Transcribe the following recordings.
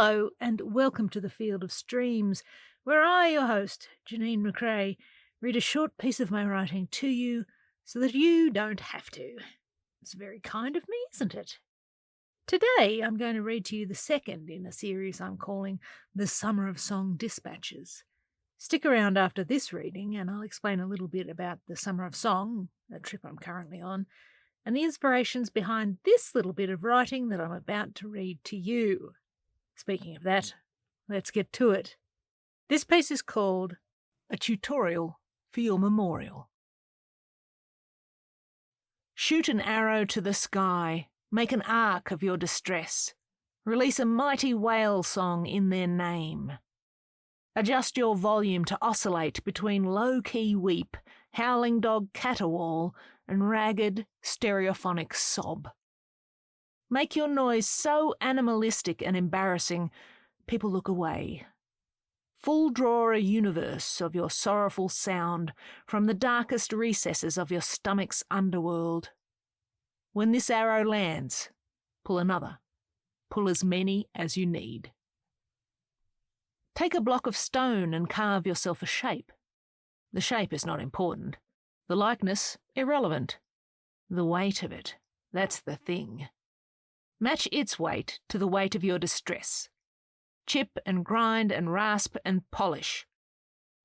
Hello and welcome to the Field of Streams, where I, your host, Janeen McCrae, read a short piece of my writing to you so that you don't have to. It's very kind of me, isn't it? Today I'm going to read to you the second in a series I'm calling The Summer of Song Dispatches. Stick around after this reading and I'll explain a little bit about the Summer of Song, a trip I'm currently on, and the inspirations behind this little bit of writing that I'm about to read to you. Speaking of that, let's get to it. This piece is called A Tutorial for Your Memorial. Shoot an arrow to the sky, make an arc of your distress, release a mighty whale song in their name. Adjust your volume to oscillate between low-key weep, howling dog caterwaul, and ragged, stereophonic sob. Make your noise so animalistic and embarrassing, people look away. Full draw a universe of your sorrowful sound from the darkest recesses of your stomach's underworld. When this arrow lands, pull another. Pull as many as you need. Take a block of stone and carve yourself a shape. The shape is not important. The likeness, irrelevant. The weight of it, that's the thing. Match its weight to the weight of your distress. Chip and grind and rasp and polish.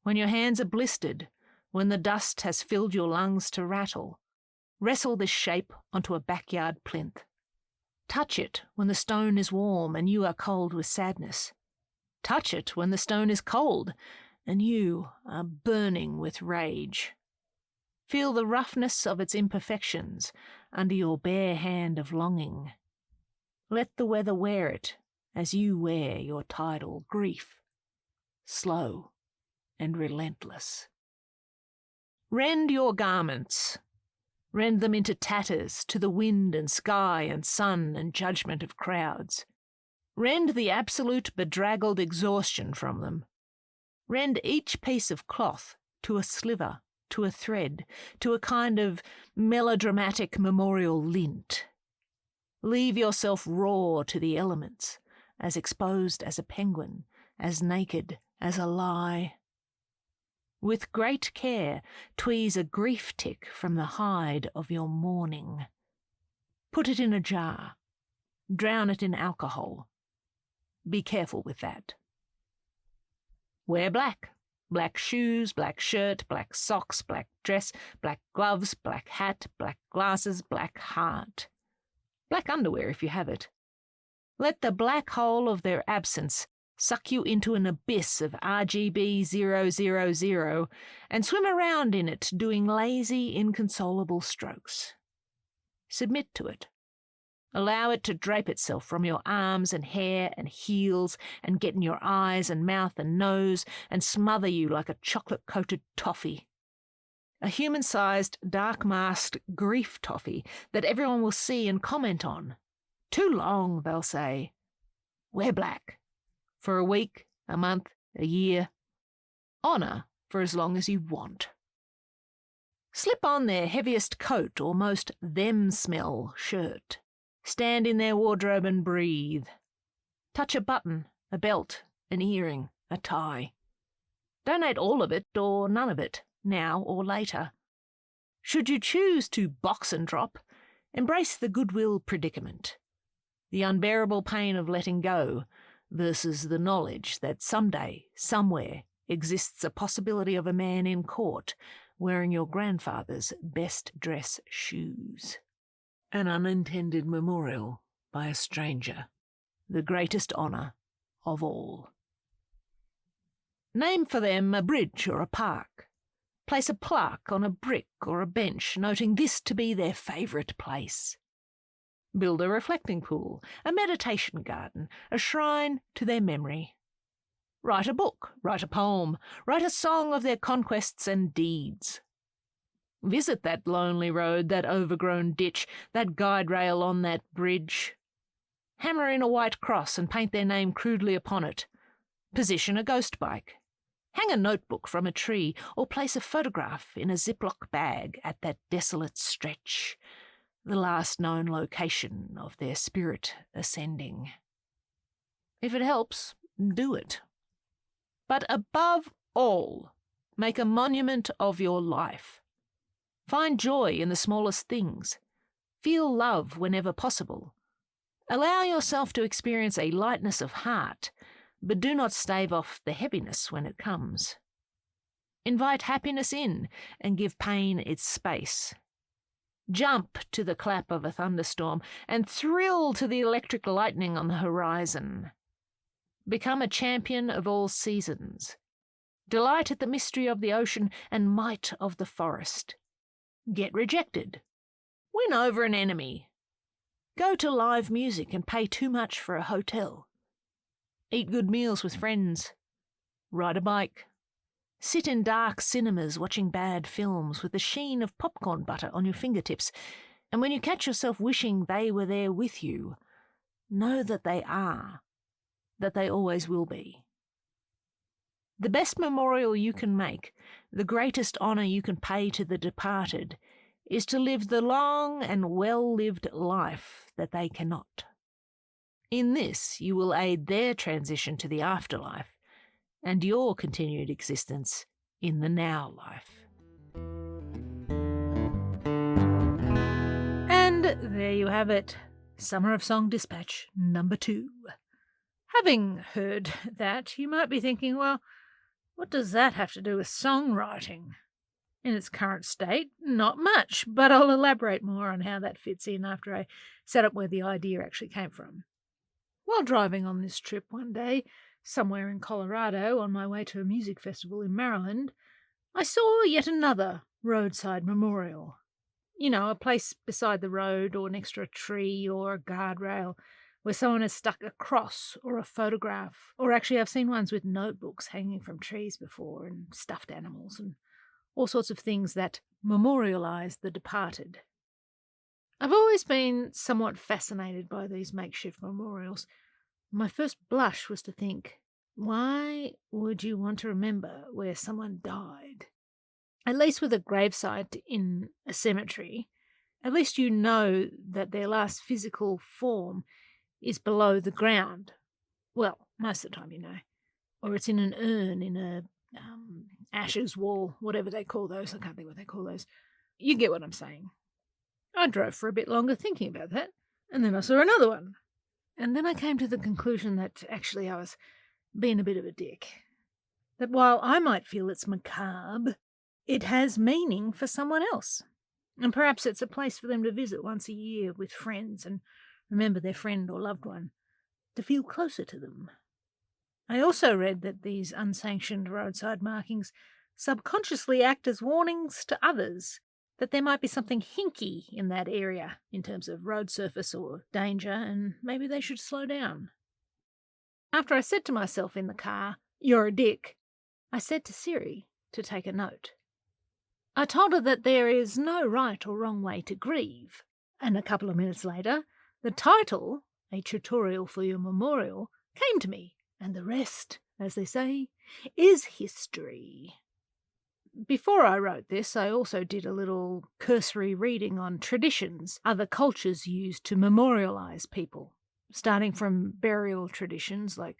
When your hands are blistered, when the dust has filled your lungs to rattle, wrestle this shape onto a backyard plinth. Touch it when the stone is warm and you are cold with sadness. Touch it when the stone is cold and you are burning with rage. Feel the roughness of its imperfections under your bare hand of longing. Let the weather wear it as you wear your tidal grief, slow and relentless. Rend your garments. Rend them into tatters to the wind and sky and sun and judgment of crowds. Rend the absolute bedraggled exhaustion from them. Rend each piece of cloth to a sliver, to a thread, to a kind of melodramatic memorial lint. Leave yourself raw to the elements, as exposed as a penguin, as naked as a lie. With great care, tweeze a grief tick from the hide of your mourning. Put it in a jar. Drown it in alcohol. Be careful with that. Wear black. Black shoes, black shirt, black socks, black dress, black gloves, black hat, black glasses, black heart. Black underwear if you have it. Let the black hole of their absence suck you into an abyss of RGB 000 and swim around in it doing lazy, inconsolable strokes. Submit to it. Allow it to drape itself from your arms and hair and heels and get in your eyes and mouth and nose and smother you like a chocolate-coated toffee. A human-sized, dark-masked grief toffee that everyone will see and comment on. Too long, they'll say. Wear black. For a week, a month, a year. Honour for as long as you want. Slip on their heaviest coat or most them-smell shirt. Stand in their wardrobe and breathe. Touch a button, a belt, an earring, a tie. Donate all of it or none of it, now or later. Should you choose to box and drop, embrace the goodwill predicament. The unbearable pain of letting go versus the knowledge that someday, somewhere, exists a possibility of a man in court wearing your grandfather's best dress shoes. An unintended memorial by a stranger, the greatest honour of all. Name for them a bridge or a park. Place a plaque on a brick or a bench noting this to be their favourite place. Build a reflecting pool, a meditation garden, a shrine to their memory. Write a book, write a poem, write a song of their conquests and deeds. Visit that lonely road, that overgrown ditch, that guide rail on that bridge. Hammer in a white cross and paint their name crudely upon it. Position a ghost bike. Hang a notebook from a tree or place a photograph in a Ziploc bag at that desolate stretch, the last known location of their spirit ascending. If it helps, do it. But above all, make a monument of your life. Find joy in the smallest things. Feel love whenever possible. Allow yourself to experience a lightness of heart, but do not stave off the heaviness when it comes. Invite happiness in and give pain its space. Jump to the clap of a thunderstorm and thrill to the electric lightning on the horizon. Become a champion of all seasons. Delight at the mystery of the ocean and might of the forest. Get rejected. Win over an enemy. Go to live music and pay too much for a hotel. Eat good meals with friends. Ride a bike. Sit in dark cinemas watching bad films with the sheen of popcorn butter on your fingertips, and when you catch yourself wishing they were there with you, know that they are, that they always will be. The best memorial you can make, the greatest honour you can pay to the departed, is to live the long and well-lived life that they cannot. In this, you will aid their transition to the afterlife and your continued existence in the now life. And there you have it, Summer of Song Dispatch number 2. Having heard that, you might be thinking, well, what does that have to do with songwriting? In its current state, not much, but I'll elaborate more on how that fits in after I set up where the idea actually came from. While driving on this trip one day, somewhere in Colorado, on my way to a music festival in Maryland, I saw yet another roadside memorial. You know, a place beside the road or next to a tree or a guardrail where someone has stuck a cross or a photograph, or actually I've seen ones with notebooks hanging from trees before and stuffed animals and all sorts of things that memorialise the departed. I've always been somewhat fascinated by these makeshift memorials. My first blush was to think, why would you want to remember where someone died? At least with a gravesite in a cemetery, at least you know that their last physical form is below the ground. Well, most of the time you know. Or it's in an urn in a ashes wall, whatever they call those. I can't think what they call those. You get what I'm saying. I drove for a bit longer thinking about that, and then I saw another one. And then I came to the conclusion that actually I was being a bit of a dick. That while I might feel it's macabre, it has meaning for someone else. And perhaps it's a place for them to visit once a year with friends and remember their friend or loved one, to feel closer to them. I also read that these unsanctioned roadside markings subconsciously act as warnings to others that there might be something hinky in that area in terms of road surface or danger, and maybe they should slow down. After I said to myself in the car, "You're a dick," I said to Siri to take a note. I told her that there is no right or wrong way to grieve, and a couple of minutes later, the title, A Tutorial for Your Memorial, came to me, and the rest, as they say, is history. Before I wrote this, I also did a little cursory reading on traditions other cultures use to memorialise people, starting from burial traditions like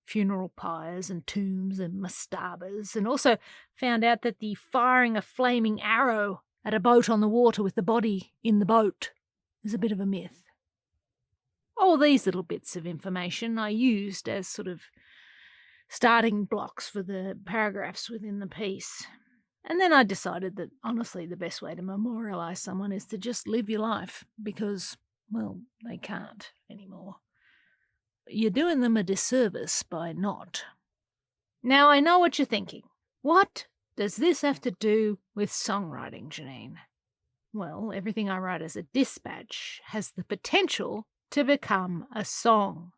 funeral pyres and tombs and mastabas, and also found out that the firing a flaming arrow at a boat on the water with the body in the boat is a bit of a myth. All these little bits of information I used as sort of starting blocks for the paragraphs within the piece. And then I decided that, honestly, the best way to memorialise someone is to just live your life because, well, they can't anymore. You're doing them a disservice by not. Now, I know what you're thinking. What does this have to do with songwriting, Janeen? Well, everything I write as a dispatch has the potential to become a song.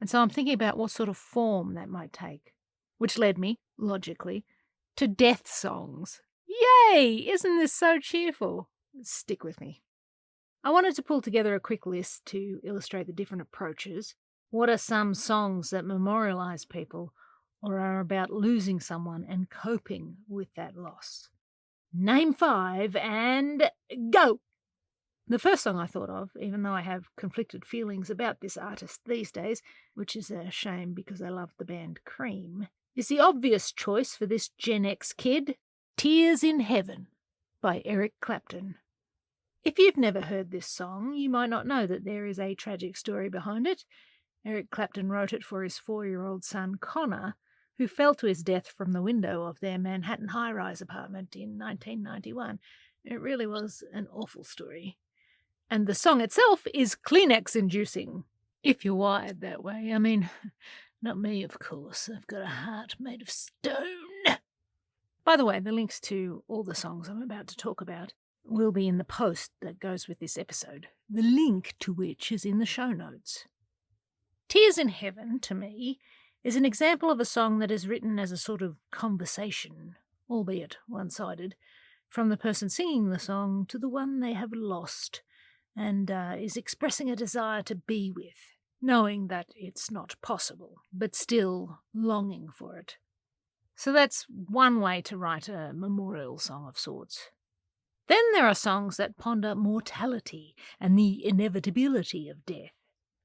And so I'm thinking about what sort of form that might take, which led me, logically, to death songs. Yay! Isn't this so cheerful? Stick with me. I wanted to pull together a quick list to illustrate the different approaches. What are some songs that memorialise people or are about losing someone and coping with that loss? Name 5 and go! The first song I thought of, even though I have conflicted feelings about this artist these days, which is a shame because I love the band Cream, is the obvious choice for this Gen X kid, Tears in Heaven by Eric Clapton. If you've never heard this song, you might not know that there is a tragic story behind it. Eric Clapton wrote it for his 4-year-old son Connor, who fell to his death from the window of their Manhattan high-rise apartment in 1991. It really was an awful story. And the song itself is Kleenex-inducing, if you're wired that way. I mean, not me, of course. I've got a heart made of stone. By the way, the links to all the songs I'm about to talk about will be in the post that goes with this episode, the link to which is in the show notes. Tears in Heaven, to me, is an example of a song that is written as a sort of conversation, albeit one-sided, from the person singing the song to the one they have lost, and is expressing a desire to be with, knowing that it's not possible, but still longing for it. So that's one way to write a memorial song of sorts. Then there are songs that ponder mortality and the inevitability of death.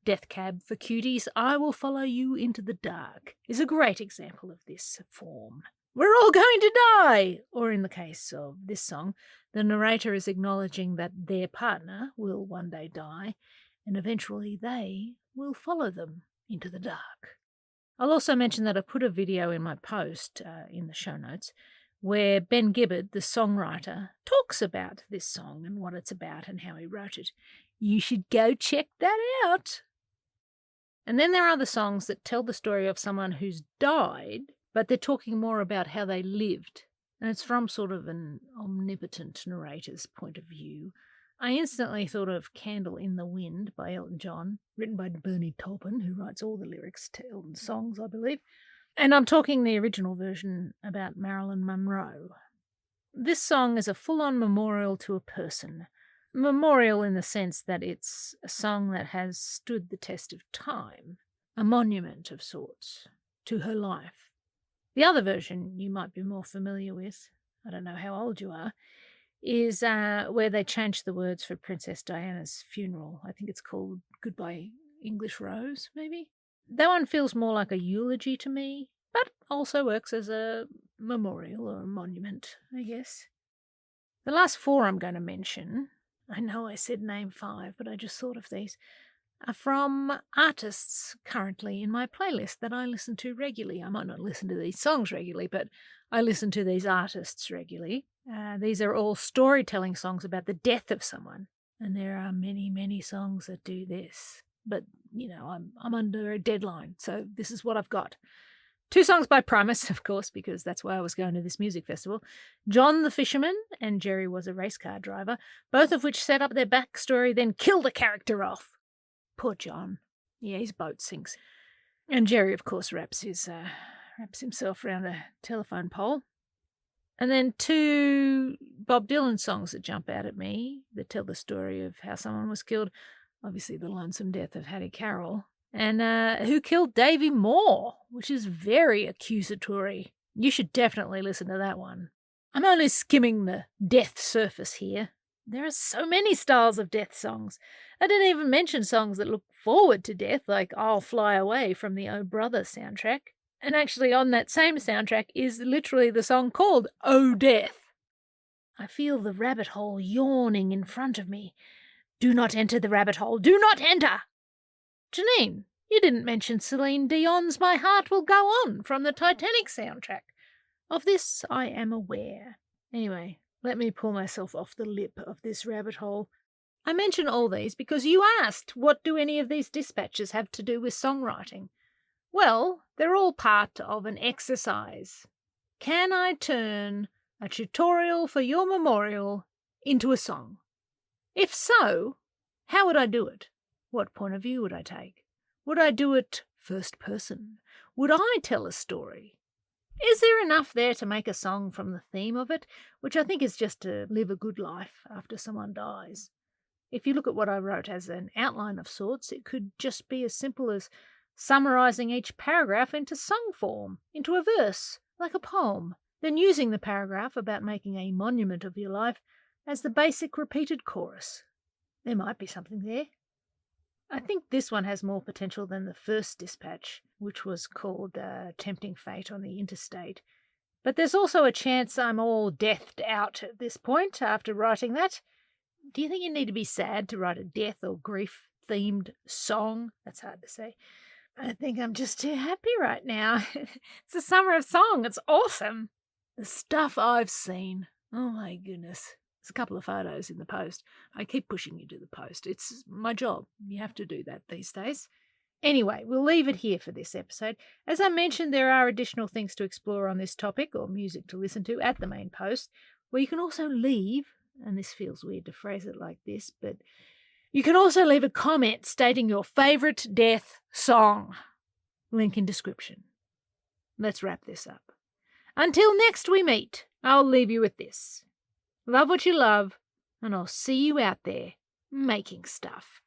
Death Cab for Cuties, I Will Follow You Into the Dark is a great example of this form. We're all going to die! Or in the case of this song, the narrator is acknowledging that their partner will one day die, and eventually they will follow them into the dark. I'll also mention that I put a video in my post in the show notes where Ben Gibbard, the songwriter, talks about this song and what it's about and how he wrote it. You should go check that out. And then there are the songs that tell the story of someone who's died, but they're talking more about how they lived. And it's from sort of an omnipotent narrator's point of view. I instantly thought of Candle in the Wind by Elton John, written by Bernie Taupin, who writes all the lyrics to Elton's songs, I believe. And I'm talking the original version about Marilyn Monroe. This song is a full-on memorial to a person. Memorial in the sense that it's a song that has stood the test of time, a monument of sorts, to her life. The other version you might be more familiar with, I don't know how old you are, is where they changed the words for Princess Diana's funeral. I think it's called Goodbye English Rose, maybe? That one feels more like a eulogy to me, but also works as a memorial or a monument, I guess. The last 4 I'm going to mention, I know I said name 5, but I just thought of these, are from artists currently in my playlist that I listen to regularly. I might not listen to these songs regularly, but I listen to these artists regularly. These are all storytelling songs about the death of someone, and there are many, many songs that do this. But, I'm under a deadline, so this is what I've got. 2 songs by Primus, of course, because that's why I was going to this music festival. John the Fisherman and Jerry Was a Race Car Driver, both of which set up their backstory, then kill the character off. Poor John. Yeah, his boat sinks. And Jerry, of course, wraps himself around a telephone pole. And then 2 Bob Dylan songs that jump out at me that tell the story of how someone was killed. Obviously, the lonesome death of Hattie Carroll. And Who Killed Davy Moore, which is very accusatory. You should definitely listen to that one. I'm only skimming the death surface here. There are so many styles of death songs. I didn't even mention songs that look forward to death, like I'll Fly Away from the Oh Brother soundtrack. And actually on that same soundtrack is literally the song called Oh Death. I feel the rabbit hole yawning in front of me. Do not enter the rabbit hole. Do not enter! Janeen, you didn't mention Celine Dion's My Heart Will Go On from the Titanic soundtrack. Of this I am aware. Anyway, let me pull myself off the lip of this rabbit hole. I mention all these because you asked, what do any of these dispatches have to do with songwriting? Well, they're all part of an exercise. Can I turn a tutorial for your memorial into a song? If so, how would I do it? What point of view would I take? Would I do it first person? Would I tell a story? Is there enough there to make a song from the theme of it, which I think is just to live a good life after someone dies? If you look at what I wrote as an outline of sorts, it could just be as simple as summarising each paragraph into song form, into a verse, like a poem, then using the paragraph about making a monument of your life as the basic repeated chorus. There might be something there. I think this one has more potential than the first dispatch, which was called Tempting Fate on the Interstate. But there's also a chance I'm all deathed out at this point after writing that. Do you think you need to be sad to write a death or grief-themed song? That's hard to say. I think I'm just too happy right now. It's the summer of song. It's awesome. The stuff I've seen. Oh my goodness. There's a couple of photos in the post. I keep pushing you to the post. It's my job. You have to do that these days. Anyway, we'll leave it here for this episode. As I mentioned, there are additional things to explore on this topic, or music to listen to, at the main post, where you can also leave, and this feels weird to phrase it like this, but you can also leave a comment stating your favourite death song. Link in description. Let's wrap this up. Until next we meet, I'll leave you with this. Love what you love, and I'll see you out there making stuff.